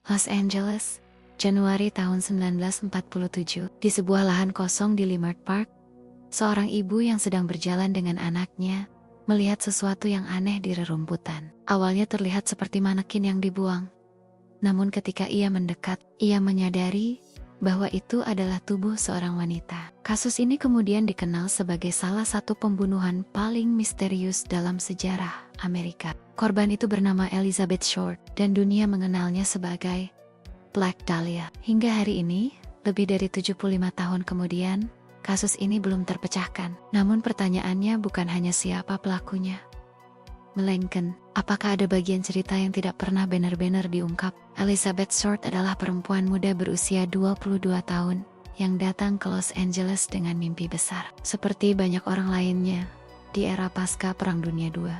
Los Angeles, Januari tahun 1947. Di sebuah lahan kosong di Leimert Park, seorang ibu yang sedang berjalan dengan anaknya melihat sesuatu yang aneh di rerumputan. Awalnya terlihat seperti manekin yang dibuang. Namun ketika ia mendekat, ia menyadari bahwa itu adalah tubuh seorang wanita. Kasus ini kemudian dikenal sebagai salah satu pembunuhan paling misterius dalam sejarah Amerika. Korban itu bernama Elizabeth Short dan dunia mengenalnya sebagai Black Dahlia. Hingga hari ini, lebih dari 75 tahun kemudian, kasus ini belum terpecahkan. Namun pertanyaannya bukan hanya siapa pelakunya, melainkan apakah ada bagian cerita yang tidak pernah benar-benar diungkap. Elizabeth Short adalah perempuan muda berusia 22 tahun yang datang ke Los Angeles dengan mimpi besar. Seperti banyak orang lainnya di era pasca Perang Dunia II,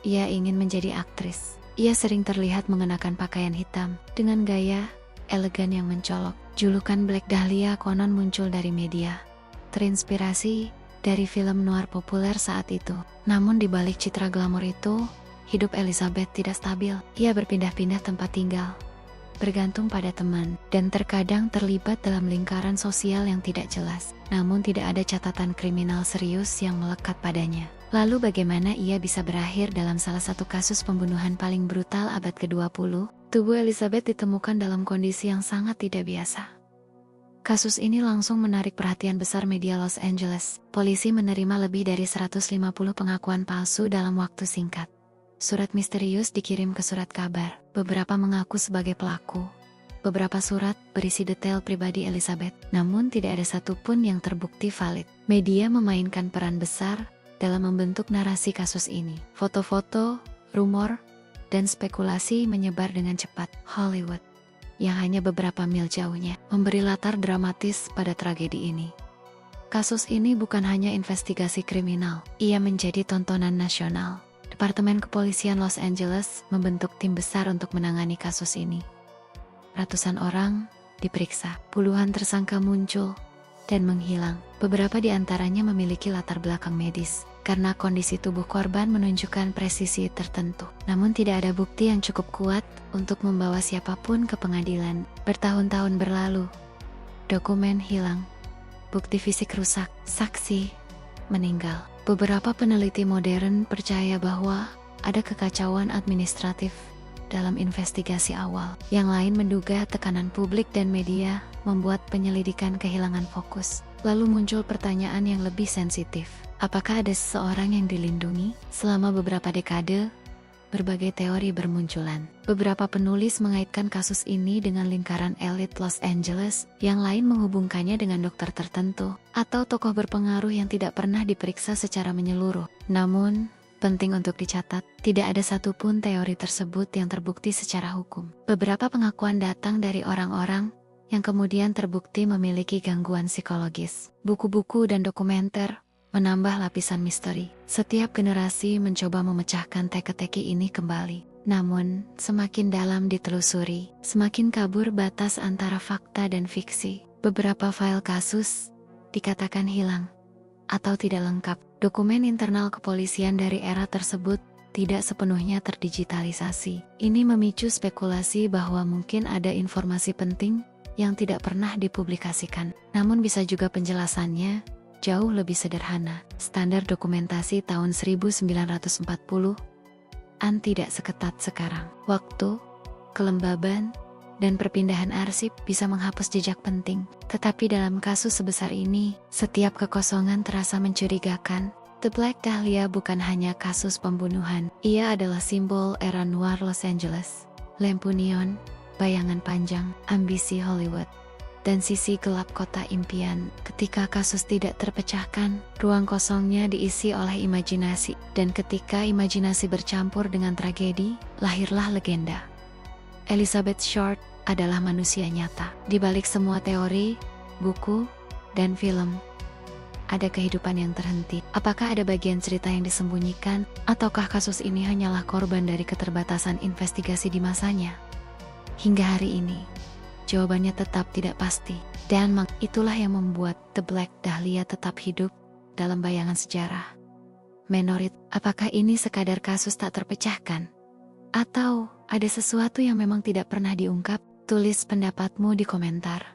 ia ingin menjadi aktris. Ia sering terlihat mengenakan pakaian hitam dengan gaya elegan yang mencolok. Julukan Black Dahlia konon muncul dari media, terinspirasi dari film noir populer saat itu. Namun di balik citra glamor itu, hidup Elizabeth tidak stabil. Ia berpindah-pindah tempat tinggal, bergantung pada teman, dan terkadang terlibat dalam lingkaran sosial yang tidak jelas. Namun tidak ada catatan kriminal serius yang melekat padanya. Lalu bagaimana ia bisa berakhir dalam salah satu kasus pembunuhan paling brutal abad ke-20? Tubuh Elizabeth ditemukan dalam kondisi yang sangat tidak biasa. Kasus ini langsung menarik perhatian besar media Los Angeles. Polisi menerima lebih dari 150 pengakuan palsu dalam waktu singkat. Surat misterius dikirim ke surat kabar. Beberapa mengaku sebagai pelaku. Beberapa surat berisi detail pribadi Elizabeth, namun tidak ada satupun yang terbukti valid. Media memainkan peran besar dalam membentuk narasi kasus ini. Foto-foto, rumor, dan spekulasi menyebar dengan cepat. Hollywood, yang hanya beberapa mil jauhnya, memberi latar dramatis pada tragedi ini. Kasus ini bukan hanya investigasi kriminal, ia menjadi tontonan nasional. Departemen Kepolisian Los Angeles membentuk tim besar untuk menangani kasus ini. Ratusan orang diperiksa, puluhan tersangka muncul dan menghilang. Beberapa di antaranya memiliki latar belakang medis, karena kondisi tubuh korban menunjukkan presisi tertentu. Namun tidak ada bukti yang cukup kuat untuk membawa siapapun ke pengadilan. Bertahun-tahun berlalu, dokumen hilang, bukti fisik rusak, saksi meninggal. Beberapa peneliti modern percaya bahwa ada kekacauan administratif dalam investigasi awal. Yang lain menduga tekanan publik dan media membuat penyelidikan kehilangan fokus. Lalu muncul pertanyaan yang lebih sensitif. Apakah ada seseorang yang dilindungi? Selama beberapa dekade, berbagai teori bermunculan. Beberapa penulis mengaitkan kasus ini dengan lingkaran elit Los Angeles, yang lain menghubungkannya dengan dokter tertentu, atau tokoh berpengaruh yang tidak pernah diperiksa secara menyeluruh. Namun, penting untuk dicatat, tidak ada satupun teori tersebut yang terbukti secara hukum. Beberapa pengakuan datang dari orang-orang yang kemudian terbukti memiliki gangguan psikologis. Buku-buku dan dokumenter menambah lapisan misteri. Setiap generasi mencoba memecahkan teka-teki ini kembali. Namun, semakin dalam ditelusuri, semakin kabur batas antara fakta dan fiksi. Beberapa file kasus dikatakan hilang atau tidak lengkap. Dokumen internal kepolisian dari era tersebut tidak sepenuhnya terdigitalisasi. Ini memicu spekulasi bahwa mungkin ada informasi penting yang tidak pernah dipublikasikan. Namun bisa juga penjelasannya jauh lebih sederhana. Standar dokumentasi tahun 1940-an tidak seketat sekarang. Waktu, kelembaban, dan perpindahan arsip bisa menghapus jejak penting. Tetapi dalam kasus sebesar ini, setiap kekosongan terasa mencurigakan. The Black Dahlia bukan hanya kasus pembunuhan. Ia adalah simbol era noir Los Angeles. Lampu neon, bayangan panjang, ambisi Hollywood, dan sisi gelap kota impian. Ketika kasus tidak terpecahkan, ruang kosongnya diisi oleh imajinasi. Dan ketika imajinasi bercampur dengan tragedi, lahirlah legenda. Elizabeth Short adalah manusia nyata. Di balik semua teori, buku, dan film, ada kehidupan yang terhenti. Apakah ada bagian cerita yang disembunyikan, ataukah kasus ini hanyalah korban dari keterbatasan investigasi di masanya? Hingga hari ini, jawabannya tetap tidak pasti. Dan itulah yang membuat The Black Dahlia tetap hidup dalam bayangan sejarah. Menurut, apakah ini sekadar kasus tak terpecahkan? Atau ada sesuatu yang memang tidak pernah diungkap? Tulis pendapatmu di komentar.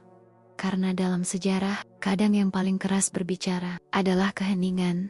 Karena dalam sejarah, kadang yang paling keras berbicara adalah keheningan.